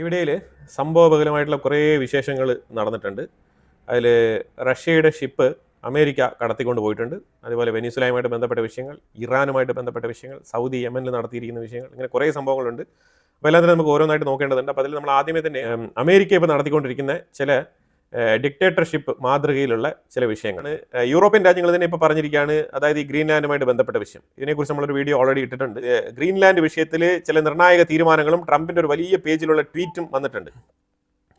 ഇവിടയിൽ സംഭവബഹുലമായിട്ടുള്ള കുറേ വിശേഷങ്ങൾ നടന്നിട്ടുണ്ട്. അതിൽ റഷ്യയുടെ ഷിപ്പ് അമേരിക്ക കടത്തിക്കൊണ്ട് പോയിട്ടുണ്ട്. അതുപോലെ വെനിസുലയുമായിട്ട് ബന്ധപ്പെട്ട വിഷയങ്ങൾ, ഇറാനുമായിട്ട് ബന്ധപ്പെട്ട വിഷയങ്ങൾ, സൗദി യമനിൽ നടത്തിയിരിക്കുന്ന വിഷയങ്ങൾ, ഇങ്ങനെ കുറേ സംഭവങ്ങളുണ്ട്. അപ്പോൾ എല്ലാത്തിനും നമുക്ക് ഓരോന്നായിട്ട് നോക്കേണ്ടതുണ്ട്. അപ്പോൾ അതിൽ നമ്മൾ ആദ്യമേ തന്നെ അമേരിക്ക ഇപ്പോൾ നടത്തിക്കൊണ്ടിരിക്കുന്ന ചില ഡിക്റ്റേറ്റർഷിപ്പ് മാതൃകയിലുള്ള ചില വിഷയങ്ങൾ യൂറോപ്യൻ രാജ്യങ്ങൾ തന്നെ ഇപ്പോൾ പറഞ്ഞിരിക്കുകയാണ്. അതായത് ഈ ഗ്രീൻലാൻഡുമായിട്ട് ബന്ധപ്പെട്ട വിഷയം, ഇതിനെക്കുറിച്ച് നമ്മളൊരു വീഡിയോ ഓൾറെഡി ഇട്ടിട്ടുണ്ട്. ഗ്രീൻലാൻഡ് വിഷയത്തിൽ ചില നിർണായക തീരുമാനങ്ങളും ട്രംപിൻ്റെ ഒരു വലിയ പേജിലുള്ള ട്വീറ്റും വന്നിട്ടുണ്ട്.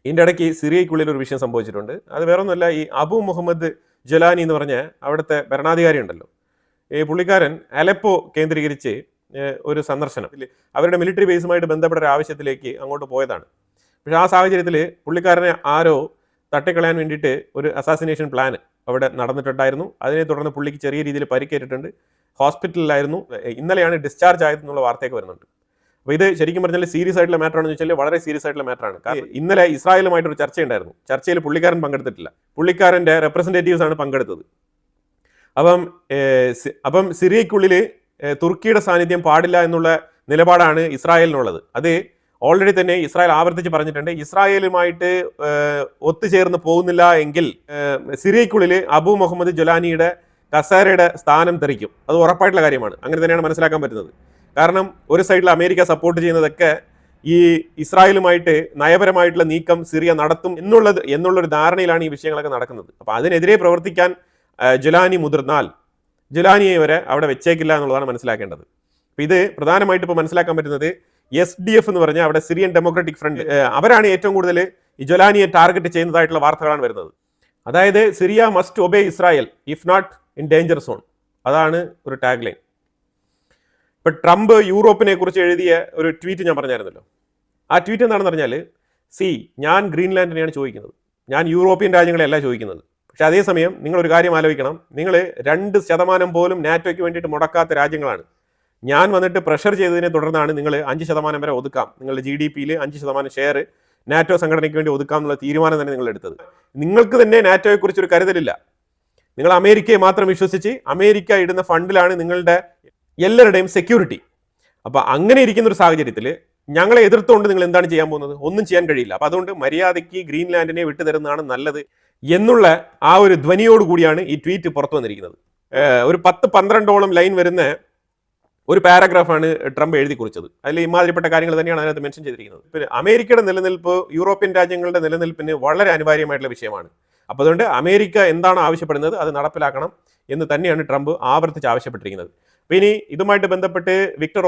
ഇതിൻ്റെ ഇടയ്ക്ക് സിറിയയ്ക്കുള്ളിൽ ഒരു വിഷയം സംഭവിച്ചിട്ടുണ്ട്. അത് വേറൊന്നുമല്ല, ഈ അബു മുഹമ്മദ് ജലാനി എന്ന് പറഞ്ഞ അവിടുത്തെ ഭരണാധികാരി ഉണ്ടല്ലോ, ഈ പുള്ളിക്കാരൻ അലപ്പോ കേന്ദ്രീകരിച്ച് ഒരു സന്ദർശനം, അവരുടെ മിലിറ്ററി ബേസുമായിട്ട് ബന്ധപ്പെട്ട ഒരു ആവശ്യത്തിലേക്ക് അങ്ങോട്ട് പോയതാണ്. പക്ഷേ ആ സാഹചര്യത്തിൽ പുള്ളിക്കാരനെ ആരോ തട്ടിക്കളയാൻ വേണ്ടിയിട്ട് ഒരു അസാസിനേഷൻ പ്ലാൻ അവിടെ നടന്നിട്ടുണ്ടായിരുന്നു. അതിനെ തുടർന്ന് പുള്ളിക്ക് ചെറിയ രീതിയിൽ പരിക്കേറ്റിട്ടുണ്ട്, ഹോസ്പിറ്റലിലായിരുന്നു. ഇന്നലെയാണ് ഡിസ്ചാർജ് ആയതെന്നുള്ള വാർത്തയൊക്കെ വരുന്നുണ്ട്. അപ്പോൾ ഇത് ശരിക്കും പറഞ്ഞാൽ സീരിയസ് ആയിട്ടുള്ള മാറ്റർ ആണെന്ന് വെച്ചാൽ വളരെ സീരിയസ് ആയിട്ടുള്ള മാറ്ററാണ്. കാരണം ഇന്നലെ ഇസ്രായേലുമായിട്ടൊരു ചർച്ചയുണ്ടായിരുന്നു. ചർച്ചയിൽ പുള്ളിക്കാരൻ പങ്കെടുത്തിട്ടില്ല, പുള്ളിക്കാരൻ്റെ റെപ്രസെൻറ്റേറ്റീവ്സ് ആണ് പങ്കെടുത്തത്. അപ്പം സിറിയയ്ക്കുള്ളിൽ തുർക്കിയുടെ സാന്നിധ്യം പാടില്ല എന്നുള്ള നിലപാടാണ് ഇസ്രായേലിനുള്ളത്. അത് ഓൾറെഡി തന്നെ ഇസ്രായേൽ ആവർത്തിച്ച് പറഞ്ഞിട്ടുണ്ട്. ഇസ്രായേലുമായിട്ട് ഒത്തുചേർന്ന് പോകുന്നില്ല എങ്കിൽ സിറിയയ്ക്കുള്ളിൽ അബു മുഹമ്മദ് ജൊലാനിയുടെ കസേരയുടെ സ്ഥാനം തെറിക്കും. അത് ഉറപ്പായിട്ടുള്ള കാര്യമാണ്. അങ്ങനെ തന്നെയാണ് മനസ്സിലാക്കാൻ പറ്റുന്നത്. കാരണം ഒരു സൈഡിൽ അമേരിക്ക സപ്പോർട്ട് ചെയ്യുന്നതൊക്കെ ഈ ഇസ്രായേലുമായിട്ട് നയപരമായിട്ടുള്ള നീക്കം സിറിയ നടത്തും എന്നുള്ളൊരു ധാരണയിലാണ് ഈ വിഷയങ്ങളൊക്കെ നടക്കുന്നത്. അപ്പോൾ അതിനെതിരെ പ്രവർത്തിക്കാൻ ജൊലാനി മുതിർന്നാൽ ജൊലാനിയെ വരെ അവിടെ വെച്ചേക്കില്ല എന്നുള്ളതാണ് മനസ്സിലാക്കേണ്ടത്. അപ്പോൾ ഇത് പ്രധാനമായിട്ട് ഇപ്പോൾ മനസ്സിലാക്കാൻ പറ്റുന്നത് SDF എന്ന് പറഞ്ഞാൽ അവിടെ സിറിയൻ ഡെമോക്രാറ്റിക് ഫ്രണ്ട്, അവരാണ് ഏറ്റവും കൂടുതൽ ഈ ജൊലാനിയെ ടാർഗറ്റ് ചെയ്യുന്നതായിട്ടുള്ള വാർത്തകളാണ് വരുന്നത്. അതായത് Syria must obey Israel if not in danger zone, അതാണ് ഒരു ടാഗ് ലൈൻ. ഇപ്പം ട്രംപ് യൂറോപ്പിനെ കുറിച്ച് എഴുതിയ ഒരു ട്വീറ്റ് ഞാൻ പറഞ്ഞായിരുന്നല്ലോ. ആ ട്വീറ്റ് എന്താണെന്ന് പറഞ്ഞാൽ, ഞാൻ ഗ്രീൻലാൻഡിനെയാണ് ചോദിക്കുന്നത്, ഞാൻ യൂറോപ്യൻ രാജ്യങ്ങളെയല്ല ചോദിക്കുന്നത്. പക്ഷെ അതേസമയം നിങ്ങളൊരു കാര്യം ആലോചിക്കണം, നിങ്ങൾ 2% പോലും നാറ്റോയ്ക്ക് വേണ്ടിയിട്ട് മുടക്കാത്ത രാജ്യങ്ങളാണ്. ഞാൻ വന്നിട്ട് പ്രഷർ ചെയ്തതിനെ തുടർന്നാണ് നിങ്ങൾ 5% വരെ ഒതുക്കാം, നിങ്ങളുടെ GDP-യിൽ 5% ഷെയർ നാറ്റോ സംഘടനയ്ക്ക് വേണ്ടി ഒതുക്കാം എന്നുള്ള തീരുമാനം തന്നെ നിങ്ങൾ എടുത്തത്. നിങ്ങൾക്ക് തന്നെ നാറ്റോയെക്കുറിച്ചൊരു കരുതലില്ല. നിങ്ങൾ അമേരിക്കയെ മാത്രം വിശ്വസിച്ച് അമേരിക്ക ഇടുന്ന ഫണ്ടിലാണ് നിങ്ങളുടെ എല്ലാവരുടെയും സെക്യൂരിറ്റി. അപ്പോൾ അങ്ങനെ ഇരിക്കുന്ന ഒരു സാഹചര്യത്തിൽ ഞങ്ങളെ എതിർത്തുകൊണ്ട് നിങ്ങൾ എന്താണ് ചെയ്യാൻ പോകുന്നത്? ഒന്നും ചെയ്യാൻ കഴിയില്ല. അപ്പോൾ അതുകൊണ്ട് മര്യാദയ്ക്ക് ഗ്രീൻലാൻഡിനെ വിട്ടുതരുന്നതാണ് നല്ലത് എന്നുള്ള ആ ഒരു ധ്വനിയോടുകൂടിയാണ് ഈ ട്വീറ്റ് പുറത്തു വന്നിരിക്കുന്നത്. ഒരു 10-12ഓളം ലൈൻ വരുന്ന ഒരു പാരഗ്രാഫാണ് ട്രംപ് എഴുതി കുറിച്ചത്. അതിൽ ഇമാതിരിപ്പെട്ട കാര്യങ്ങൾ തന്നെയാണ് അതിനകത്ത് മെൻഷൻ ചെയ്തിരിക്കുന്നത്. പിന്നെ അമേരിക്കയുടെ നിലനിൽപ്പ് യൂറോപ്യൻ രാജ്യങ്ങളുടെ നിലനിൽപ്പിന് വളരെ അനിവാര്യമായിട്ടുള്ള വിഷയമാണ്. അപ്പോൾ അതുകൊണ്ട് അമേരിക്ക എന്താണ് ആവശ്യപ്പെടുന്നത് അത് നടപ്പിലാക്കണം എന്ന് തന്നെയാണ് ട്രംപ് ആവർത്തിച്ച് ആവശ്യപ്പെട്ടിരിക്കുന്നത്. പിന്നെ ഇതുമായിട്ട് ബന്ധപ്പെട്ട് വിക്ടർ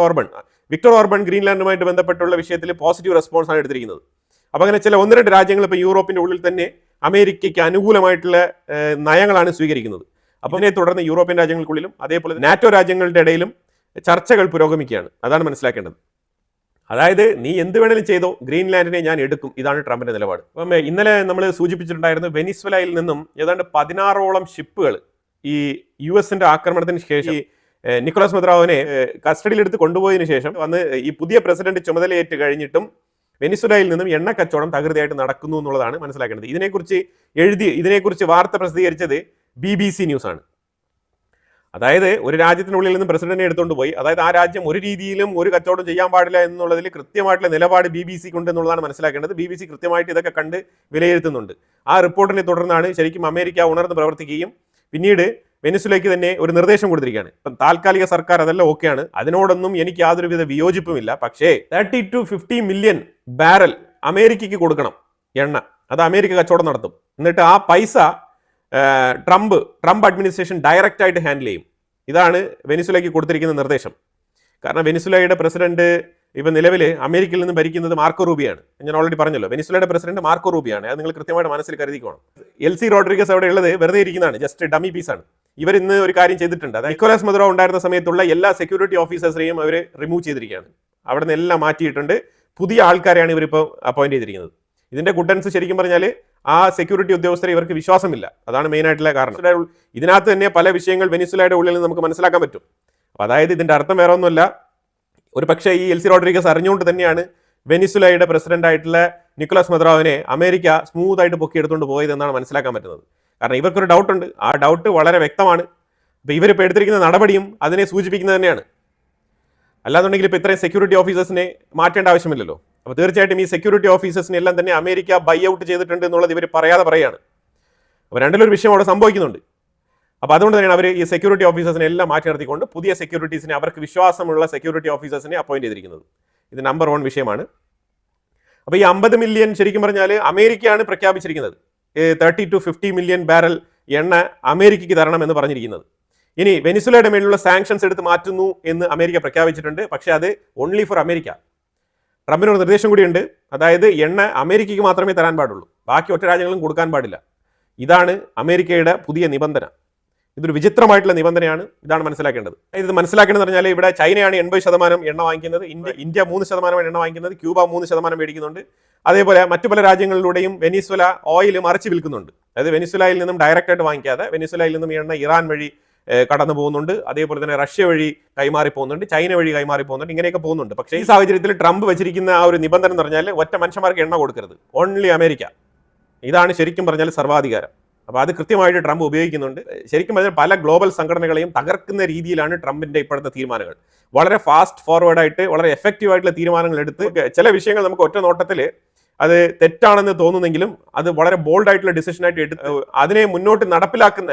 ഓർബൺ ഗ്രീൻലാൻഡുമായിട്ട് ബന്ധപ്പെട്ടുള്ള വിഷയത്തിൽ പോസിറ്റീവ് റെസ്പോൺസ് ആണ് എടുത്തിരിക്കുന്നത്. അപ്പോൾ അങ്ങനെ ചില 1-2 രാജ്യങ്ങൾ ഇപ്പോൾ യൂറോപ്പിൻ്റെ ഉള്ളിൽ തന്നെ അമേരിക്കയ്ക്ക് അനുകൂലമായിട്ടുള്ള നയങ്ങളാണ് സ്വീകരിക്കുന്നത്. അപ്പോൾ അതിനെ തുടർന്ന് യൂറോപ്യൻ രാജ്യങ്ങൾക്കുള്ളിലും അതേപോലെ നാറ്റോ രാജ്യങ്ങളുടെ ഇടയിലും ചർച്ചകൾ പുരോഗമിക്കുകയാണ്. അതാണ് മനസ്സിലാക്കേണ്ടത്. അതായത് നീ എന്ത് വേണേലും ചെയ്തോ, ഗ്രീൻലാൻഡിനെ ഞാൻ എടുക്കും, ഇതാണ് ട്രംപിന്റെ നിലപാട്. അപ്പം ഇന്നലെ നമ്മൾ സൂചിപ്പിച്ചിട്ടുണ്ടായിരുന്നു, വെനിസ്വലയിൽ നിന്നും ഏതാണ്ട് 16ഓളം ഷിപ്പുകൾ ഈ US-ന്റെ ആക്രമണത്തിന് ശേഷം നിക്കോളാസ് മദുറോവിനെ കസ്റ്റഡിയിലെടുത്ത് കൊണ്ടുപോയതിനു ശേഷം വന്ന് ഈ പുതിയ പ്രസിഡന്റ് ചുമതലയേറ്റ് കഴിഞ്ഞിട്ടും വെനിസ്വലയിൽ നിന്നും എണ്ണ കച്ചവടം തകൃതിയായിട്ട് നടക്കുന്നു എന്നുള്ളതാണ് മനസ്സിലാക്കേണ്ടത്. ഇതിനെക്കുറിച്ച് വാർത്ത പ്രസിദ്ധീകരിച്ചത് BBC ന്യൂസ് ആണ്. അതായത് ഒരു രാജ്യത്തിനുള്ളിൽ നിന്ന് പ്രസിഡന്റിനെ എടുത്തുകൊണ്ട് പോയി, അതായത് ആ രാജ്യം ഒരു രീതിയിലും ഒരു കച്ചവടം ചെയ്യാൻ പാടില്ല എന്നുള്ളതിൽ കൃത്യമായിട്ടുള്ള നിലപാട് BBC കൊണ്ട് എന്നുള്ളതാണ് മനസ്സിലാക്കേണ്ടത്. BBC കൃത്യമായിട്ട് ഇതൊക്കെ കണ്ട് വിലയിരുത്തുന്നുണ്ട്. ആ റിപ്പോർട്ടിനെ തുടർന്നാണ് ശരിക്കും അമേരിക്ക ഉണർന്ന് പ്രവർത്തിക്കുകയും പിന്നീട് വെനിസ്വലയ്ക്ക് തന്നെ ഒരു നിർദ്ദേശം കൊടുത്തിരിക്കുകയാണ്. ഇപ്പം താൽക്കാലിക സർക്കാർ അതെല്ലാം ഓക്കെയാണ്, അതിനോടൊന്നും എനിക്ക് യാതൊരുവിധ വിയോജിപ്പുമില്ല. പക്ഷേ 30 to 50 മില്യൺ ബാരൽ അമേരിക്കയ്ക്ക് കൊടുക്കണം എണ്ണ, അത് അമേരിക്ക കച്ചവടം നടത്തും. എന്നിട്ട് ആ പൈസ ട്രംപ് അഡ്മിനിസ്ട്രേഷൻ ഡയറക്റ്റ് ആയിട്ട് ഹാൻഡിൽ ചെയ്യും. ഇതാണ് വെനിസ്വലയ്ക്ക് കൊടുത്തിരിക്കുന്ന നിർദ്ദേശം. കാരണം വെനിസ്വലയുടെ പ്രസിഡന്റ് ഇപ്പം നിലവിൽ അമേരിക്കയിൽ നിന്ന് ഭരിക്കുന്നത് മാർക്കോ റൂബിയാണ്. ഞാൻ ഓൾറെഡി പറഞ്ഞല്ലോ, വെനിസ്വലയുടെ പ്രസിഡന്റ് മാർക്കോ റൂബിയാണ്. അത് നിങ്ങൾ കൃത്യമായിട്ട് മനസ്സിൽ കരുതിക്കോണം. LC റോഡ്രിഗസ് അവിടെ ഉള്ളത് വെറുതെ ഇരിക്കുന്നതാണ്, ജസ്റ്റ് ഡമ്മി പീസാണ്. ഇവർ ഇന്ന് ഒരു കാര്യം ചെയ്തിട്ടുണ്ട്, അതായത് നിക്കോളാസ് മദുറോ ഉണ്ടായിരുന്ന സമയത്തുള്ള എല്ലാ സെക്യൂരിറ്റി ഓഫീസേഴ്സിനെയും അവർ റിമൂവ് ചെയ്തിരിക്കുകയാണ്. അവിടെ നിന്ന് എല്ലാം മാറ്റിയിട്ടുണ്ട്. പുതിയ ആൾക്കാരെയാണ് ഇവരിപ്പോൾ അപ്പോയിന്റ് ചെയ്തിരിക്കുന്നത്. ഇതിന്റെ ഗുഡൻസ് ശരിക്കും പറഞ്ഞാൽ ആ സെക്യൂരിറ്റി ഉദ്യോഗസ്ഥരെ ഇവർക്ക് വിശ്വാസമില്ല. അതാണ് മെയിൻ ആയിട്ടുള്ള കാരണം. ഇതിനകത്ത് തന്നെ പല വിഷയങ്ങൾ വെനിസ്വലയുടെ ഉള്ളിൽ നിന്ന് നമുക്ക് മനസ്സിലാക്കാൻ പറ്റും. അതായത് ഇതിന്റെ അർത്ഥം വേറെ ഒന്നുമല്ല, ഒരു പക്ഷേ ഈ LC റോഡ്രിഗസ് അറിഞ്ഞുകൊണ്ട് തന്നെയാണ് വെനിസ്വലയുടെ പ്രസിഡന്റ് ആയിട്ടുള്ള നിക്കോളാസ് മദുറോവിനെ അമേരിക്ക സ്മൂത്ത് ആയിട്ട് പൊക്കിയെടുത്തുകൊണ്ട് പോയതെന്നാണ് മനസ്സിലാക്കാൻ പറ്റുന്നത്. കാരണം ഇവർക്കൊരു ഡൗട്ടുണ്ട്, ആ ഡൗട്ട് വളരെ വ്യക്തമാണ്. അപ്പോൾ ഇവരിപ്പോൾ എടുത്തിരിക്കുന്ന നടപടിയും അതിനെ സൂചിപ്പിക്കുന്നത് തന്നെയാണ്. അല്ലാന്നുണ്ടെങ്കിൽ ഇപ്പോൾ ഇത്രയും സെക്യൂരിറ്റി ഓഫീസേഴ്സിനെ മാറ്റേണ്ട ആവശ്യമില്ലല്ലോ. അപ്പോൾ തീർച്ചയായിട്ടും ഈ സെക്യൂരിറ്റി ഓഫീസേഴ്സിനെ എല്ലാം തന്നെ അമേരിക്ക ബൈ ഔട്ട് ചെയ്തിട്ടുണ്ട് എന്നുള്ളത് ഇവർ പറയാതെ പറയാണ്. അപ്പോൾ രണ്ടിലൊരു വിഷയം അവിടെ സംഭവിക്കുന്നുണ്ട്. അപ്പോൾ അതുകൊണ്ട് തന്നെയാണ് അവർ ഈ സെക്യൂരിറ്റി ഓഫീസേഴ്സിനെ എല്ലാം മാറ്റി നിർത്തിക്കൊണ്ട് പുതിയ സെക്യൂരിറ്റീസിനെ, അവർക്ക് വിശ്വാസമുള്ള സെക്യൂരിറ്റി ഓഫീസേഴ്സിനെ അപ്പോയിന്റ് ചെയ്തിരിക്കുന്നത്. ഇത് നമ്പർ 1 വിഷയമാണ്. അപ്പോൾ ഈ 50 മില്യൺ ശരിക്കും പറഞ്ഞാൽ അമേരിക്കയാണ് പ്രഖ്യാപിച്ചിരിക്കുന്നത്. 30 to 50 മില്യൺ ബാരൽ എണ്ണ അമേരിക്കയ്ക്ക് തരണം എന്ന് പറഞ്ഞിരിക്കുന്നത്. ഇനി വെനിസുലയുടെ മേലുള്ള സാങ്ഷൻസ് എടുത്ത് മാറ്റുന്നു എന്ന് അമേരിക്ക പ്രഖ്യാപിച്ചിട്ടുണ്ട്. പക്ഷേ അത് ഓൺലി ഫോർ അമേരിക്ക. ട്രംപിനൊരു നിർദ്ദേശം കൂടിയുണ്ട്. അതായത് എണ്ണ അമേരിക്കയ്ക്ക് മാത്രമേ തരാൻ പാടുള്ളൂ, ബാക്കി ഒറ്റ രാജ്യങ്ങളും കൊടുക്കാൻ പാടില്ല. ഇതാണ് അമേരിക്കയുടെ പുതിയ നിബന്ധന. ഇതൊരു വിചിത്രമായിട്ടുള്ള നിബന്ധനയാണ്. ഇതാണ് മനസ്സിലാക്കേണ്ടത്. ഇത് മനസ്സിലാക്കേണ്ടത് പറഞ്ഞാൽ ഇവിടെ ചൈനയാണ് 80% എണ്ണ വാങ്ങിക്കുന്നത്, ഇന്ത്യ 3% എണ്ണ വാങ്ങിക്കുന്നത്, ക്യൂബ 3% മേടിക്കുന്നുണ്ട്. അതേപോലെ മറ്റു പല രാജ്യങ്ങളിലൂടെയും വെനിസ്വല ഓയിൽ മറിച്ച് വിൽക്കുന്നുണ്ട്. അതായത് വെനിസ്വലയിൽ നിന്നും ഡയറക്റ്റായിട്ട് വാങ്ങിക്കാതെ വെനിസ്വലയിൽ നിന്നും എണ്ണ ഇറാൻ വഴി കടന്നു പോകുന്നുണ്ട്. അതേപോലെ തന്നെ റഷ്യ വഴി കൈമാറി പോകുന്നുണ്ട്, ചൈന വഴി കൈമാറി പോകുന്നുണ്ട്, ഇങ്ങനെയൊക്കെ പോകുന്നുണ്ട്. പക്ഷേ ഈ സാഹചര്യത്തിൽ ട്രംപ് വെച്ചിരിക്കുന്ന ആ ഒരു നിബന്ധന എന്ന് പറഞ്ഞാൽ ഒറ്റ മനുഷ്യന്മാർക്ക് എണ്ണ കൊടുക്കരുത്, ഓൺലി അമേരിക്ക. ഇതാണ് ശരിക്കും പറഞ്ഞാൽ സർവാധികാരം. അപ്പോൾ അത് കൃത്യമായിട്ട് ട്രംപ് ഉപയോഗിക്കുന്നുണ്ട്. ശരിക്കും പറഞ്ഞാൽ പല ഗ്ലോബൽ സംഘടനകളെയും തകർക്കുന്ന രീതിയിലാണ് ട്രംപിന്റെ ഇപ്പോഴത്തെ തീരുമാനങ്ങൾ. വളരെ ഫാസ്റ്റ് ഫോർവേഡായിട്ട് വളരെ എഫക്റ്റീവ് ആയിട്ടുള്ള തീരുമാനങ്ങൾ എടുത്ത് ചില വിഷയങ്ങൾ നമുക്ക് ഒറ്റ നോട്ടത്തിൽ അത് തെറ്റാണെന്ന് തോന്നുന്നെങ്കിലും അത് വളരെ ബോൾഡ് ആയിട്ടുള്ള ഡിസിഷനായിട്ട് എടുത്ത് അതിനെ മുന്നോട്ട് നടപ്പിലാക്കുന്ന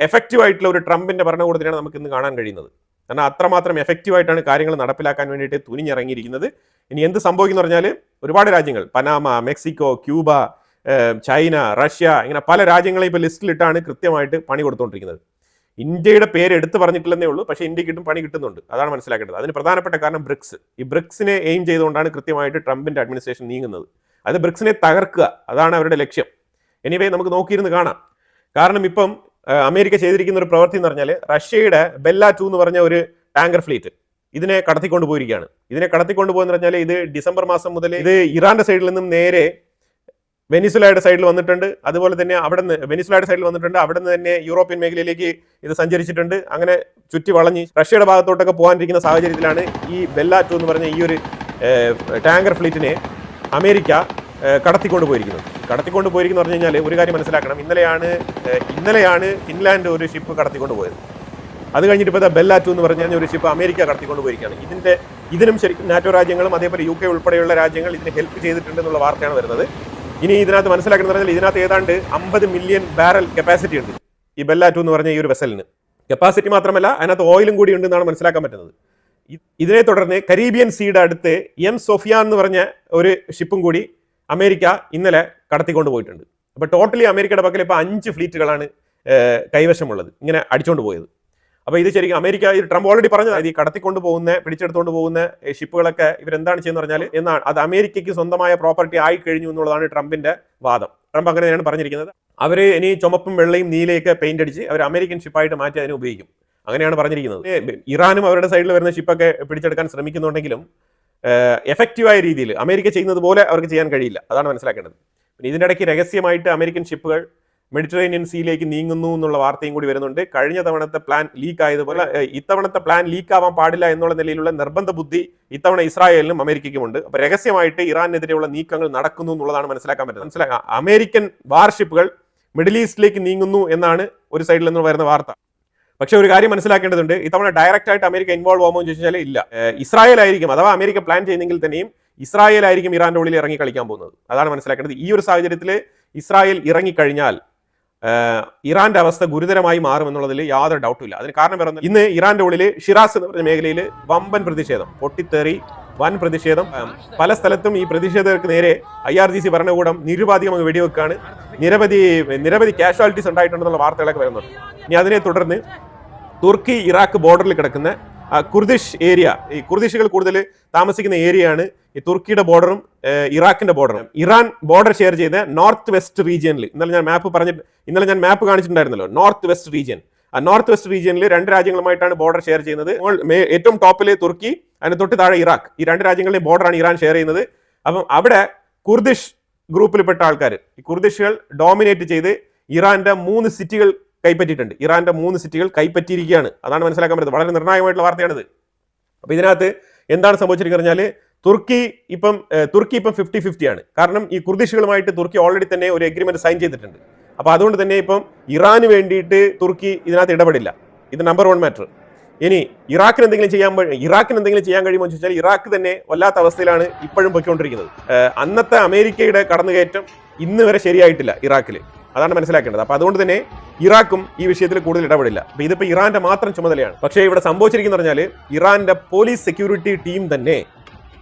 എഫക്റ്റീവ് ആയിട്ടുള്ള ഒരു ട്രംപിന്റെ ഭരണകൂടത്തിനാണ് നമുക്ക് ഇന്ന് കാണാൻ കഴിയുന്നത്. കാരണം അത്രമാത്രം എഫക്റ്റീവായിട്ടാണ് കാര്യങ്ങൾ നടപ്പിലാക്കാൻ വേണ്ടിയിട്ട് തുനിഞ്ഞിറങ്ങിയിരിക്കുന്നത്. ഇനി എന്ത് സംഭവിക്കുന്നു പറഞ്ഞാൽ ഒരുപാട് രാജ്യങ്ങൾ, Panama, Mexico, Cuba, China, Russia, ഇങ്ങനെ പല രാജ്യങ്ങളെയും ഇപ്പോൾ ലിസ്റ്റിലിട്ടാണ് കൃത്യമായിട്ട് പണി കൊടുത്തുകൊണ്ടിരിക്കുന്നത്. ഇന്ത്യയുടെ പേര് എടുത്ത് പറഞ്ഞിട്ടില്ലെന്നേ ഉള്ളൂ, പക്ഷേ ഇന്ത്യക്ക് പണി കിട്ടുന്നുണ്ട്. അതാണ് മനസ്സിലാക്കേണ്ടത്. അതിന് പ്രധാനപ്പെട്ട കാരണം ബ്രിക്സ്. ഈ ബ്രിക്സിനെ എയിം ചെയ്തുകൊണ്ടാണ് കൃത്യമായിട്ട് ട്രംപിന്റെ അഡ്മിനിസ്ട്രേഷൻ നീങ്ങുന്നത്. അത് ബ്രിക്സിനെ തകർക്കുക, അതാണ് അവരുടെ ലക്ഷ്യം. എനിവേ നമുക്ക് നോക്കിയിരുന്ന് കാണാം. കാരണം ഇപ്പം അമേരിക്ക ചെയ്തിരിക്കുന്ന ഒരു പ്രവൃത്തി എന്ന് പറഞ്ഞാൽ റഷ്യയുടെ ബെല്ല 2 എന്ന് പറഞ്ഞ ഒരു ടാങ്കർ ഫ്ലീറ്റ് ഇതിനെ കടത്തിക്കൊണ്ട് പോയിരിക്കുകയാണ്. ഇതിനെ കടത്തിക്കൊണ്ട് പോകുന്ന പറഞ്ഞാൽ ഇത് ഡിസംബർ മാസം മുതൽ ഇത് ഇറാന്റെ സൈഡിൽ നിന്നും നേരെ വെനിസുലയുടെ സൈഡിൽ വന്നിട്ടുണ്ട്. അതുപോലെ തന്നെ അവിടെ നിന്ന് വെനിസുലയുടെ സൈഡിൽ വന്നിട്ടുണ്ട്. അവിടെ നിന്ന് തന്നെ യൂറോപ്യൻ മേഖലയിലേക്ക് ഇത് സഞ്ചരിച്ചിട്ടുണ്ട്. അങ്ങനെ ചുറ്റി വളഞ്ഞ് റഷ്യയുടെ ഭാഗത്തോട്ടൊക്കെ പോകാനിരിക്കുന്ന സാഹചര്യത്തിലാണ് ഈ ബെല്ല 2 എന്ന് പറഞ്ഞ ഈ ഒരു ടാങ്കർ ഫ്ലീറ്റിനെ അമേരിക്ക കടത്തിക്കൊണ്ട് പോയിരിക്കുന്നു പറഞ്ഞു കഴിഞ്ഞാൽ ഒരു കാര്യം മനസ്സിലാക്കണം. ഇന്നലെയാണ് ഫിൻലാൻഡ് ഒരു ഷിപ്പ് കടത്തിക്കൊണ്ട് പോയത്. അത് കഴിഞ്ഞിട്ട് ഇപ്പോൾ ബെല്ല 2 എന്ന് പറഞ്ഞാൽ ഒരു ഷിപ്പ് അമേരിക്ക കടത്തിക്കൊണ്ട് പോയിരിക്കുകയാണ്. ഇതിനും ശരിക്കും നാറ്റോ രാജ്യങ്ങളും അതേപോലെ UK ഉൾപ്പെടെയുള്ള രാജ്യങ്ങൾ ഇതിനെ ഹെൽപ്പ് ചെയ്തിട്ടുണ്ട് എന്നുള്ള വാർത്തയാണ് വരുന്നത്. ഇനി ഇതിനകത്ത് മനസ്സിലാക്കുന്നത് പറഞ്ഞാൽ ഇതിനകത്ത് ഏതാണ്ട് 50 മില്യൺ ബാരൽ കപ്പാസിറ്റി ഉണ്ട് ഈ ബെല്ല 2 എന്ന് പറഞ്ഞ ഈ ഒരു വെസലിന്. കപ്പാസിറ്റി മാത്രമല്ല അതിനകത്ത് ഓയിലും കൂടി ഉണ്ടെന്നാണ് മനസ്സിലാക്കാൻ പറ്റുന്നത്. ഇതിനെ തുടർന്ന് കരീബിയൻ സീയുടെ അടുത്ത് സോഫിയ എന്ന് പറഞ്ഞ ഒരു ഷിപ്പും കൂടി അമേരിക്ക ഇന്നലെ കടത്തിക്കൊണ്ട് പോയിട്ടുണ്ട്. അപ്പോൾ ടോട്ടലി അമേരിക്കയുടെ പക്കൽ ഇപ്പോൾ 5 ഫ്ലീറ്റുകളാണ് കൈവശമുള്ളത് ഇങ്ങനെ അടിച്ചുകൊണ്ട് പോയത്. അപ്പോൾ ഇത് ശരിക്കും അമേരിക്ക, ട്രംപ് ഓൾറെഡി പറഞ്ഞത് ഈ കടത്തിക്കൊണ്ട് പോകുന്ന പിടിച്ചെടുത്തുകൊണ്ട് പോകുന്ന ഷിപ്പുകളൊക്കെ ഇവരെന്താണ് ചെയ്യുന്നത് പറഞ്ഞാൽ എന്നാണ് അത് അമേരിക്കയ്ക്ക് സ്വന്തമായ പ്രോപ്പർട്ടി ആയി കഴിഞ്ഞു എന്നുള്ളതാണ് ട്രംപിന്റെ വാദം. ട്രംപ് അങ്ങനെയാണ് പറഞ്ഞിരിക്കുന്നത്. അവർ ഇനി ചുമപ്പും വെള്ളയും നീലയൊക്കെ പെയിന്റ് അടിച്ച് അവർ അമേരിക്കൻ ഷിപ്പായിട്ട് മാറ്റി അതിനെ ഉപയോഗിക്കും, അങ്ങനെയാണ് പറഞ്ഞിരിക്കുന്നത്. ഇറാനും അവരുടെ സൈഡിൽ വരുന്ന ഷിപ്പൊക്കെ പിടിച്ചെടുക്കാൻ ശ്രമിക്കുന്നുണ്ടെങ്കിലും എഫക്റ്റീവായ രീതിയിൽ അമേരിക്ക ചെയ്യുന്നത് പോലെ അവർക്ക് ചെയ്യാൻ കഴിയില്ല. അതാണ് മനസ്സിലാക്കേണ്ടത്. പിന്നെ ഇതിൻ്റെ ഇടയ്ക്ക് രഹസ്യമായിട്ട് അമേരിക്കൻ ഷിപ്പുകൾ മെഡിറ്ററേനിയൻ സീയിലേക്ക് നീങ്ങുന്നു എന്നുള്ള വാർത്തയും കൂടി വരുന്നുണ്ട്. കഴിഞ്ഞ തവണത്തെ പ്ലാൻ ലീക്ക് ആയതുപോലെ ഇത്തവണത്തെ പ്ലാൻ ലീക്ക് ആവാൻ പാടില്ല എന്നുള്ള നിലയിലുള്ള നിർബന്ധ ബുദ്ധി ഇത്തവണ ഇസ്രായേലിനും അമേരിക്കയ്ക്കുമുണ്ട്. അപ്പോൾ രഹസ്യമായിട്ട് ഇറാനെതിരെയുള്ള നീക്കങ്ങൾ നടക്കുന്നു എന്നുള്ളതാണ് മനസ്സിലാക്കാൻ പറ്റുന്നത്. അമേരിക്കൻ വാർഷിപ്പുകൾ മിഡിൽ ഈസ്റ്റിലേക്ക് നീങ്ങുന്നു എന്നാണ് ഒരു സൈഡിൽ നിന്ന് വരുന്ന വാർത്ത. പക്ഷേ ഒരു കാര്യം മനസ്സിലാക്കേണ്ടതുണ്ട്, ഇത്തവണ ഡയറക്റ്റ് ആയിട്ട് അമേരിക്ക ഇൻവോൾവ് ആകുമോ എന്ന് ചോദിച്ചാൽ ഇല്ല. ഇസ്രായേൽ ആയിരിക്കും, അഥവാ അമേരിക്ക പ്ലാൻ ചെയ്യുന്നെങ്കിൽ തന്നെയും ഇസ്രായേൽ ആയിരിക്കും ഇറാന്റെ ഉള്ളിൽ ഇറങ്ങി കളിക്കാൻ പോകുന്നത്. അതാണ് മനസ്സിലാക്കേണ്ടത്. ഈ ഒരു സാഹചര്യത്തിൽ ഇസ്രായേൽ ഇറങ്ങിക്കഴിഞ്ഞാൽ ഇറാന്റെ അവസ്ഥ ഗുരുതരമായി മാറുമെന്നുള്ളതിൽ യാതൊരു ഡൗട്ടും ഇല്ല. അതിന് കാരണം പറയുന്നത് ഇന്ന് ഇറാന്റെ ഉള്ളിൽ ഷിറാസ് എന്ന് പറഞ്ഞ മേഖലയിൽ വമ്പൻ പ്രതിഷേധം, പൊട്ടിത്തെറി, വൻ പ്രതിഷേധം. പല സ്ഥലത്തും ഈ പ്രതിഷേധങ്ങൾക്ക് നേരെ IRGC ഭരണകൂടം നിരുപാധികം വെടിവെക്കാണ്. നിരവധി കാഷ്വാലിറ്റീസ് ഉണ്ടായിട്ടുണ്ടെന്നുള്ള വാർത്തകളൊക്കെ വരുന്നുണ്ട്. ഇനി അതിനെ തുടർന്ന് തുർക്കി ഇറാഖ് ബോർഡറിൽ കിടക്കുന്ന കുർദിഷ് ഏരിയ, ഈ കുർദിഷുകൾ കൂടുതൽ താമസിക്കുന്ന ഏരിയയാണ് ഈ തുർക്കിയുടെ ബോർഡറും ഇറാഖിന്റെ ബോർഡറും. ഇറാൻ ബോർഡർ ഷെയർ ചെയ്ത നോർത്ത് വെസ്റ്റ് റീജിയനിൽ ഇന്നലെ ഞാൻ മാപ്പ് കാണിച്ചിട്ടുണ്ടായിരുന്നല്ലോ. നോർത്ത് വെസ്റ്റ് റീജിയൻ, ആ നോർത്ത് വെസ്റ്റ് റീജിയനിൽ 2 രാജ്യങ്ങളുമായിട്ടാണ് ബോർഡർ ഷെയർ ചെയ്യുന്നത്. ഏറ്റവും ടോപ്പിൽ തുർക്കി, അതിന് തൊട്ട് താഴെ ഇറാഖ്. ഈ 2 രാജ്യങ്ങളുടെയും ബോർഡറാണ് ഇറാൻ ഷെയർ ചെയ്യുന്നത്. അപ്പം അവിടെ കുർദിഷ് ഗ്രൂപ്പിൽപ്പെട്ട ആൾക്കാർ, ഈ കുർദിഷുകൾ ഡോമിനേറ്റ് ചെയ്ത് ഇറാന്റെ 3 സിറ്റികൾ കൈപ്പറ്റിയിട്ടുണ്ട്. ഇറാന്റെ 3 സിറ്റികൾ കൈപ്പറ്റിയിരിക്കുകയാണ്. അതാണ് മനസ്സിലാക്കാൻ പറ്റുന്നത്. വളരെ നിർണായകമായിട്ടുള്ള വാർത്തയാണിത്. അപ്പോൾ ഇതിനകത്ത് എന്താണ് സംഭവിച്ചിരിക്കുന്നത് പറഞ്ഞാൽ തുർക്കി ഇപ്പം 50-50 ആണ്. കാരണം ഈ കുർദിഷുകളുമായിട്ട് തുർക്കി ഓൾറെഡി തന്നെ ഒരു എഗ്രിമെന്റ് സൈൻ ചെയ്തിട്ടുണ്ട്. അപ്പോൾ അതുകൊണ്ട് തന്നെ ഇപ്പം ഇറാന് വേണ്ടിയിട്ട് തുർക്കി ഇതിനകത്ത് ഇടപെടില്ല. ഇത് നമ്പർ 1 മാറ്റർ. ഇനി ഇറാഖിന് എന്തെങ്കിലും ചെയ്യാൻ കഴിയുമോ എന്ന് ചോദിച്ചാൽ ഇറാഖ് തന്നെ വല്ലാത്ത അവസ്ഥയിലാണ് ഇപ്പോഴും പൊയ്ക്കൊണ്ടിരിക്കുന്നത്. അന്നത്തെ അമേരിക്കയുടെ കടന്നുകയറ്റം ഇന്ന് വരെ ശരിയായിട്ടില്ല ഇറാഖിൽ. അതാണ് മനസ്സിലാക്കേണ്ടത്. അപ്പൊ അതുകൊണ്ട് തന്നെ ഇറാഖും ഈ വിഷയത്തിൽ കൂടുതൽ ഇടപെടില്ല. അപ്പൊ ഇതിപ്പോ ഇറാന്റെ മാത്രം ചുമതലയാണ്. പക്ഷേ ഇവിടെ സംഭവിച്ചിരിക്കുന്ന പറഞ്ഞാൽ ഇറാന്റെ പോലീസ് സെക്യൂരിറ്റി ടീം തന്നെ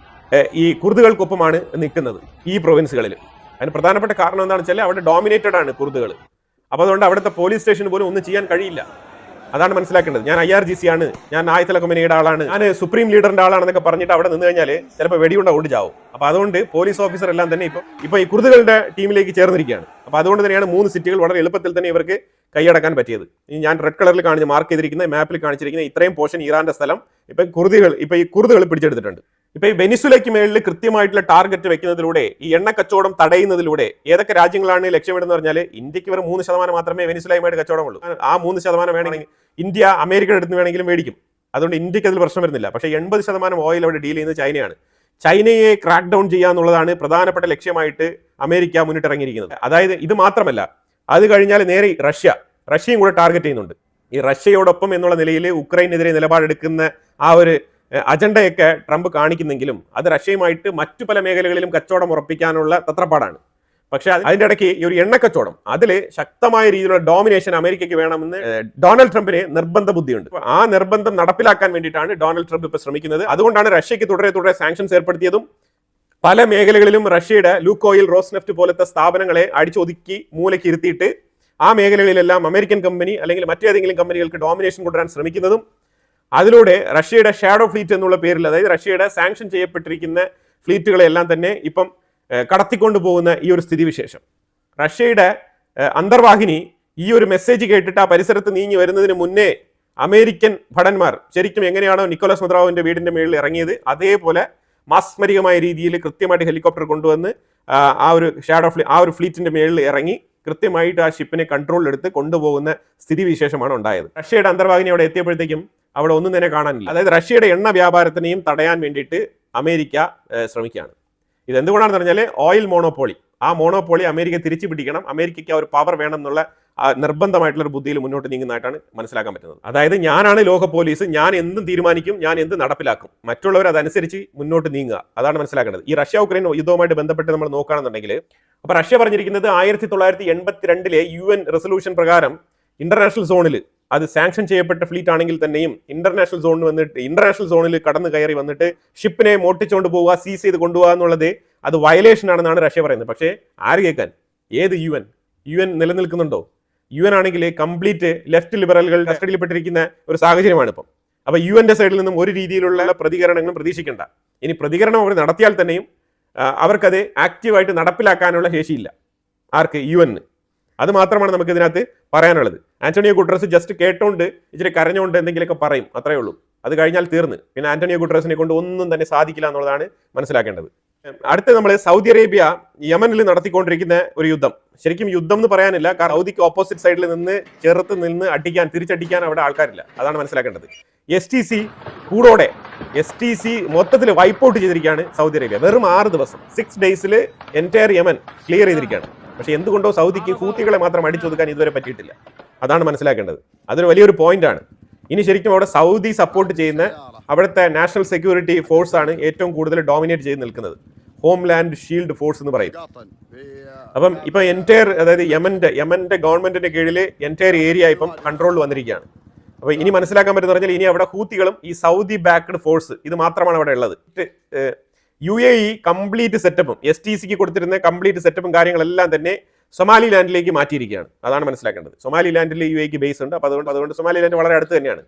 ഈ കുർദുകൾക്കൊപ്പമാണ് നിൽക്കുന്നത് ഈ പ്രൊവിൻസുകളിൽ. അതിന് പ്രധാനപ്പെട്ട കാരണം എന്താണെന്ന് വെച്ചാൽ അവിടെ ഡോമിനേറ്റഡ് ആണ് കുർദുകൾ. അപ്പോൾ അതുകൊണ്ട് അവിടുത്തെ പോലീസ് സ്റ്റേഷന് പോലും ഒന്നും ചെയ്യാൻ കഴിയില്ല. അതാണ് മനസ്സിലാക്കേണ്ടത്. ഞാൻ IRGC ആണ്, ഞാൻ ആയത്തല കമ്പനിയുടെ ആളാണ്, ഞാൻ സുപ്രീം ലീഡറിന്റെ ആളാണെന്നൊക്കെ പറഞ്ഞിട്ട് അവിടെ നിന്ന് കഴിഞ്ഞാൽ ചിലപ്പോൾ വെടിയുണ്ട കൊണ്ട് ചാവും. അപ്പോൾ അതുകൊണ്ട് പോലീസ് ഓഫീസർ എല്ലാം തന്നെ ഇപ്പൊ ഈ കുർദുകളുടെ ടീമിലേക്ക് ചേർന്നിരിക്കുകയാണ്. അപ്പോൾ അതുകൊണ്ട് തന്നെയാണ് 3 സിറ്റികൾ വളരെ എളുപ്പത്തിൽ തന്നെ ഇവർക്ക് കൈയടക്കാൻ പറ്റിയത്. ഞാൻ റെഡ് കളറിൽ മാർക്ക് ചെയ്തിരിക്കുന്ന മാപ്പിൽ കാണിച്ചിരിക്കുന്ന ഇത്രയും പോർഷൻ ഇറാന്റെ സ്ഥലം ഈ കുർദുകൾ പിടിച്ചെടുത്തിട്ടുണ്ട്. ഇപ്പൊ ഈ വെനിസുലയ്ക്ക് മേളിൽ കൃത്യമായിട്ടുള്ള ടാർഗറ്റ് വെക്കുന്നതിലൂടെ, ഈ എണ്ണ കച്ചവടം തടയുന്നതിലൂടെ ഏതൊക്കെ രാജ്യങ്ങളാണ് ലക്ഷ്യമിടുന്നത് പറഞ്ഞാൽ ഇന്ത്യക്ക് വെറും 3% മാത്രമേ വെനിസുലയുമായിട്ട് കച്ചവടമുള്ളൂ. ആ 3% വേണമെങ്കിൽ ഇന്ത്യ അമേരിക്കയുടെ അടുത്ത് വേണമെങ്കിലും മേടിക്കും. അതുകൊണ്ട് ഇന്ത്യക്ക് അതിൽ പ്രശ്നം വരുന്നില്ല. പക്ഷേ 80% ഓയിൽ അവിടെ ഡീൽ ചെയ്യുന്നത് ചൈനയാണ്. ചൈനയെ ക്രാക്ക് ഡൗൺ ചെയ്യാന്നുള്ളതാണ് പ്രധാനപ്പെട്ട ലക്ഷ്യമായിട്ട് അമേരിക്ക മുന്നിട്ടിറങ്ങിയിരിക്കുന്നത്. അതായത് ഇത് മാത്രമല്ല, അത് കഴിഞ്ഞാൽ നേരെ റഷ്യയും കൂടെ ടാർഗറ്റ് ചെയ്യുന്നുണ്ട്. ഈ റഷ്യയോടൊപ്പം എന്നുള്ള നിലയിൽ ഉക്രൈനെതിരെ നിലപാടെടുക്കുന്ന ആ ഒരു അജണ്ടയൊക്കെ ട്രംപ് കാണിക്കുന്നെങ്കിലും അത് റഷ്യയുമായിട്ട് മറ്റു പല മേഖലകളിലും കച്ചവടം ഉറപ്പിക്കാനുള്ള തത്രപ്പാടാണ്. പക്ഷെ അതിന്റെ ഇടയ്ക്ക് ഈ ഒരു എണ്ണക്കച്ചവടം അതിൽ ശക്തമായ രീതിയിലുള്ള ഡോമിനേഷൻ അമേരിക്കയ്ക്ക് വേണമെന്ന് ഡൊണാൾഡ് ട്രംപിന് നിർബന്ധ ബുദ്ധിയുണ്ട്. ആ നിർബന്ധം നടപ്പിലാക്കാൻ വേണ്ടിയിട്ടാണ് ഡൊണാൾഡ് ട്രംപ് ഇപ്പോൾ ശ്രമിക്കുന്നത്. അതുകൊണ്ടാണ് റഷ്യക്ക് തുടരെ സാങ്ഷൻസ് ഏർപ്പെടുത്തിയതും പല മേഖലകളിലും റഷ്യയുടെ ലൂക്കോയിൽ, റോസ്നെഫ്റ്റ് പോലത്തെ സ്ഥാപനങ്ങളെ അടിച്ചൊതുക്കി മൂലയ്ക്ക് ഇരുത്തിയിട്ട് ആ മേഖലകളിലെല്ലാം അമേരിക്കൻ കമ്പനി അല്ലെങ്കിൽ മറ്റേതെങ്കിലും കമ്പനികൾക്ക് ഡോമിനേഷൻ കൊണ്ടുവരാൻ ശ്രമിക്കുന്നതും അതിലൂടെ റഷ്യയുടെ ഷാഡോ ഫ്ലീറ്റ് എന്നുള്ള പേരിൽ, അതായത് റഷ്യയുടെ സാങ്ഷൻ ചെയ്യപ്പെട്ടിരിക്കുന്ന ഫ്ലീറ്റുകളെല്ലാം തന്നെ ഇപ്പം കടത്തിക്കൊണ്ടു പോകുന്ന ഈ ഒരു സ്ഥിതിവിശേഷം. റഷ്യയുടെ അന്തർവാഹിനി ഈ ഒരു മെസ്സേജ് കേട്ടിട്ട് ആ പരിസരത്ത് നീങ്ങി വരുന്നതിന് മുന്നേ അമേരിക്കൻ ഭടന്മാർ ശരിക്കും എങ്ങനെയാണോ നിക്കോളാസ് മദ്രാവിന്റെ വീടിന്റെ മേളിൽ ഇറങ്ങിയത് അതേപോലെ മാസ്മരികമായ രീതിയിൽ കൃത്യമായിട്ട് ഹെലികോപ്റ്റർ കൊണ്ടുവന്ന് ആ ഒരു ഫ്ലീറ്റിന്റെ മേളിൽ ഇറങ്ങി കൃത്യമായിട്ട് ആ ഷിപ്പിനെ കൺട്രോളിലെടുത്ത് കൊണ്ടുപോകുന്ന സ്ഥിതിവിശേഷമാണ് ഉണ്ടായത്. റഷ്യയുടെ അന്തർവാഹിനി അവിടെ എത്തിയപ്പോഴത്തേക്കും അവിടെ ഒന്നും തന്നെ കാണാനില്ല. അതായത് റഷ്യയുടെ എണ്ണ വ്യാപാരത്തിനെയും തടയാൻ വേണ്ടിയിട്ട് അമേരിക്ക ശ്രമിക്കുകയാണ്. ഇതെന്തുകൊണ്ടാണെന്ന് പറഞ്ഞാൽ ഓയിൽ മോണോപോളി, ആ മോണോപോളി അമേരിക്ക തിരിച്ചു പിടിക്കണം, അമേരിക്കയ്ക്ക് ആ ഒരു പവർ വേണം എന്നുള്ള നിർബന്ധമായിട്ടുള്ള ഒരു ബുദ്ധിയിൽ മുന്നോട്ട് നീങ്ങുന്നതായിട്ടാണ് മനസ്സിലാക്കാൻ പറ്റുന്നത്. അതായത് ഞാനാണ് ലോക പോലീസ്, ഞാൻ എന്തും തീരുമാനിക്കും, ഞാൻ എന്ത് നടപ്പിലാക്കും, മറ്റുള്ളവർ അതനുസരിച്ച് മുന്നോട്ട് നീങ്ങുക, അതാണ് മനസ്സിലാക്കേണ്ടത്. ഈ റഷ്യ ഉക്രൈൻ യുദ്ധവുമായിട്ട് ബന്ധപ്പെട്ട് നമ്മൾ നോക്കുകയാണെന്നുണ്ടെങ്കിൽ അപ്പൊ റഷ്യ പറഞ്ഞിരിക്കുന്നത് 1982 UN റെസൊല്യൂഷൻ പ്രകാരം ഇന്റർനാഷണൽ സോണിൽ അത് സാങ്ഷൻ ചെയ്യപ്പെട്ട ഫ്ലീറ്റ് ആണെങ്കിൽ തന്നെയും ഇന്റർനാഷണൽ സോണിൽ കടന്നു കയറി വന്നിട്ട് ഷിപ്പിനെ മോട്ടിച്ചുകൊണ്ട് പോവുക, സീസ് ചെയ്ത് കൊണ്ടുപോകുക എന്നുള്ളത് അത് വയലേഷൻ ആണെന്നാണ് റഷ്യ പറയുന്നത്. പക്ഷേ ആര് കേൾക്കാൻ? ഏത് UN നിലനിൽക്കുന്നുണ്ടോ? UN ആണെങ്കിൽ കംപ്ലീറ്റ് ലെഫ്റ്റ് ലിബറലുകൾ കസ്റ്റഡിയിൽപ്പെട്ടിരിക്കുന്ന ഒരു സാഹചര്യമാണ് ഇപ്പം. അപ്പൊ UNന്റെ സൈഡിൽ നിന്നും ഒരു രീതിയിലുള്ള പ്രതികരണങ്ങളും പ്രതീക്ഷിക്കേണ്ട. ഇനി പ്രതികരണം അവർ നടത്തിയാൽ തന്നെയും അവർക്കത് ആക്റ്റീവായിട്ട് നടപ്പിലാക്കാനുള്ള ശേഷിയില്ല. ആർക്ക്? UN. അത് മാത്രമാണ് നമുക്ക് ഇതിനകത്ത് പറയാനുള്ളത്. ആന്റണിയോ ഗുട്ടറസ് ജസ്റ്റ് കേട്ടോണ്ട് ഇച്ചിരി കരഞ്ഞുകൊണ്ട് എന്തെങ്കിലുമൊക്കെ പറയും, അത്രേ ഉള്ളൂ. അത് കഴിഞ്ഞാൽ തീർന്ന്. പിന്നെ ആന്റണിയോ ഗുട്ടറസിനെ കൊണ്ട് ഒന്നും തന്നെ സാധിക്കില്ല എന്നുള്ളതാണ് മനസ്സിലാക്കേണ്ടത്. അടുത്ത് നമ്മൾ സൗദി അറേബ്യ യമനിൽ നടത്തിക്കൊണ്ടിരിക്കുന്ന ഒരു യുദ്ധം. ശരിക്കും യുദ്ധം എന്ന് പറയാനില്ല, കാരണം സൗദിക്ക് ഓപ്പോസിറ്റ് സൈഡിൽ നിന്ന് ചേർത്ത് നിന്ന് തിരിച്ചടിക്കാൻ അവിടെ ആൾക്കാരില്ല, അതാണ് മനസ്സിലാക്കേണ്ടത്. STC മൊത്തത്തിൽ വൈപ്പ് ഔട്ട് ചെയ്തിരിക്കുകയാണ് സൗദി അറേബ്യ. വെറും 6 ദിവസം 6 ഡേയ്സിൽ എൻറ്റയർ യമൻ ക്ലിയർ ചെയ്തിരിക്കുകയാണ്. പക്ഷെ എന്തുകൊണ്ടോ സൗദിക്ക് ഹൂത്തികളെ മാത്രം അടിച്ചൊതുക്കാൻ ഇതുവരെ പറ്റിയിട്ടില്ല, അതാണ് മനസ്സിലാക്കേണ്ടത്. അതൊരു വലിയൊരു പോയിന്റ് ആണ്. ഇനി ശരിക്കും അവിടെ സൗദി സപ്പോർട്ട് ചെയ്യുന്ന അവിടുത്തെ നാഷണൽ സെക്യൂരിറ്റി ഫോഴ്സ് ആണ് ഏറ്റവും കൂടുതൽ ഡോമിനേറ്റ് ചെയ്ത് നിൽക്കുന്നത്. ഹോംലാൻഡ് ഷീൽഡ് ഫോഴ്സ് എന്ന് പറയും. അപ്പം ഇപ്പൊ എൻറ്റയർ, അതായത് യമന്റെ ഗവൺമെന്റിന്റെ കീഴിൽ എൻറ്റയർ ഏരിയ ഇപ്പം കൺട്രോളിൽ വന്നിരിക്കുകയാണ്. അപ്പൊ ഇനി മനസ്സിലാക്കാൻ പറ്റുന്ന പറഞ്ഞാൽ ഇനി അവിടെ ഹൂത്തികളും ഈ സൗദി ബാക്ക്ഡ് ഫോഴ്സ് ഇത് മാത്രമാണ് അവിടെ ഉള്ളത്. UAE കംപ്ലീറ്റ് സെറ്റപ്പും STCക്ക് കൊടുത്തിരുന്ന കംപ്ലീറ്റ് സെറ്റപ്പും കാര്യങ്ങളെല്ലാം തന്നെ സൊമാലിലാൻഡിലേക്ക് മാറ്റിയിരിക്കുകയാണ്, അതാണ് മനസ്സിലാക്കേണ്ടത്. സൊമാലിലാൻഡിൽ UAEക്ക് ബേസ് ഉണ്ട്. അപ്പോൾ അതുകൊണ്ട് സൊമാലിലാൻഡ് വളരെ അടുത്ത് തന്നെയാണ്.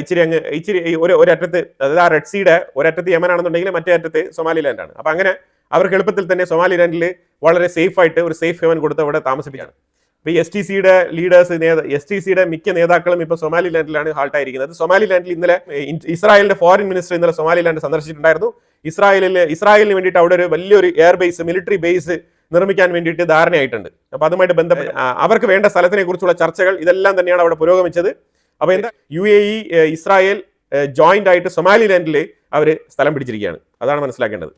ഇച്ചിരി ഒരറ്റത്ത്, അതായത് ആ റെഡ് സീയുടെ ഒരറ്റത്ത് യമനാണെന്നുണ്ടെങ്കിൽ മറ്റേ അറ്റത്ത് സൊമാലിലാൻഡാണ്. അപ്പൊ അങ്ങനെ അവർക്ക് എളുപ്പത്തിൽ തന്നെ സൊമാലിലാൻഡിൽ വളരെ സേഫ് ആയിട്ട് ഒരു സേഫ് ഹെവൻ കൊടുത്ത് അവിടെ താമസിപ്പിക്കുകയാണ്. ഇപ്പൊ ഈ STCയുടെ മിക്ക നേതാക്കളും ഇപ്പൊ സൊമാലിലാൻഡിലാണ് ഹാൾട്ടായിരിക്കുന്നത്. സൊമാലിലാൻഡിൽ ഇന്നലെ ഇസ്രായേലിന്റെ ഫോറിൻ മിനിസ്റ്റർ ഇന്നലെ സൊമാലിലാൻഡ് സന്ദർശിച്ചിട്ടുണ്ടായിരുന്നു. ഇസ്രായേലിന് വേണ്ടിയിട്ട് അവിടെ ഒരു വലിയൊരു എയർ ബേസ്, മിലിറ്ററി ബേസ് നിർമ്മിക്കാൻ വേണ്ടിയിട്ട് ധാരണയായിട്ടുണ്ട്. അപ്പൊ അതുമായിട്ട് ബന്ധപ്പെട്ട് അവർക്ക് വേണ്ട സ്ഥലത്തിനെ കുറിച്ചുള്ള ചർച്ചകൾ ഇതെല്ലാം തന്നെയാണ് അവിടെ പുരോഗമിച്ചത്. അപ്പൊ എന്താ UAE ഇസ്രായേൽ ജോയിന്റ് ആയിട്ട് സൊമാലിലാൻഡിൽ അവർ സ്ഥലം പിടിച്ചിരിക്കുകയാണ്, അതാണ് മനസ്സിലാക്കേണ്ടത്.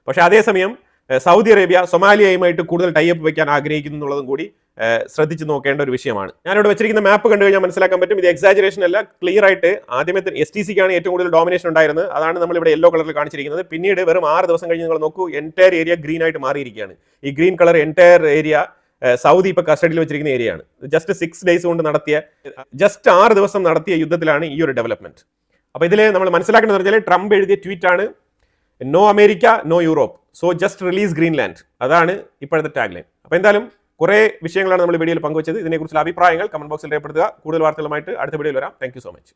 പക്ഷെ അതേസമയം സൗദി അറേബ്യ സൊമാലിയയുമായിട്ട് കൂടുതൽ ടൈപ്പ് വയ്ക്കാൻ ആഗ്രഹിക്കുന്നു എന്നുള്ളതും കൂടി ശ്രദ്ധിച്ച് നോക്കേണ്ട ഒരു വിഷയമാണ്. ഞാനിവിടെ വെച്ചിരിക്കുന്ന മാപ്പ് കണ്ടു കഴിഞ്ഞാൽ മനസ്സിലാക്കാൻ പറ്റും. ഇത് എക്സാജറേഷൻ അല്ല, ക്ലിയർ ആയിട്ട് ആദ്യമേ STCക്കാണ് ഏറ്റവും കൂടുതൽ ഡോമിനേഷൻ ഉണ്ടായിരുന്നത്. അതാണ് നമ്മൾ ഇവിടെ യെല്ലോ കളറിൽ കാണിച്ചിരിക്കുന്നത്. പിന്നീട് വെറും 6 ദിവസം കഴിഞ്ഞ് നിങ്ങൾ നോക്കൂ, എൻറ്റയർ ഏരിയ ഗ്രീൻ ആയിട്ട് മാറിയിരിക്കുകയാണ്. ഈ green colour entire area Saudi ഇപ്പൊ കസ്റ്റഡിയിൽ വെച്ചിരിക്കുന്ന ഏരിയയാണ്. ജസ്റ്റ് 6 ഡേയ്സ് കൊണ്ട് നടത്തിയ, ജസ്റ്റ് 6 ദിവസം നടത്തിയ യുദ്ധത്തിലാണ് ഈ ഒരു ഡെവലപ്മെന്റ്. അപ്പൊ ഇതിൽ നമ്മൾ മനസ്സിലാക്കേണ്ടത് പറഞ്ഞാൽ ട്രംപ് എഴുതിയ ട്വീറ്റ് ആണ്, no America no Europe, so just release Greenland. അതാണ് ഇപ്പോഴത്തെ ടാഗ് ലൈൻ. അപ്പൊ എന്തായാലും കുറേ വിഷയങ്ങളാണ് നമ്മൾ വീഡിയോയിൽ പങ്കുവച്ചത്. ഇതിനെക്കുറിച്ചുള്ള അഭിപ്രായങ്ങൾ കമന്റ് ബോക്സിൽ രേഖപ്പെടുത്തുക. കൂടുതൽ വാർത്തകളുമായിട്ട് അടുത്ത വീഡിയോയിൽ വരാം. Thank you so much.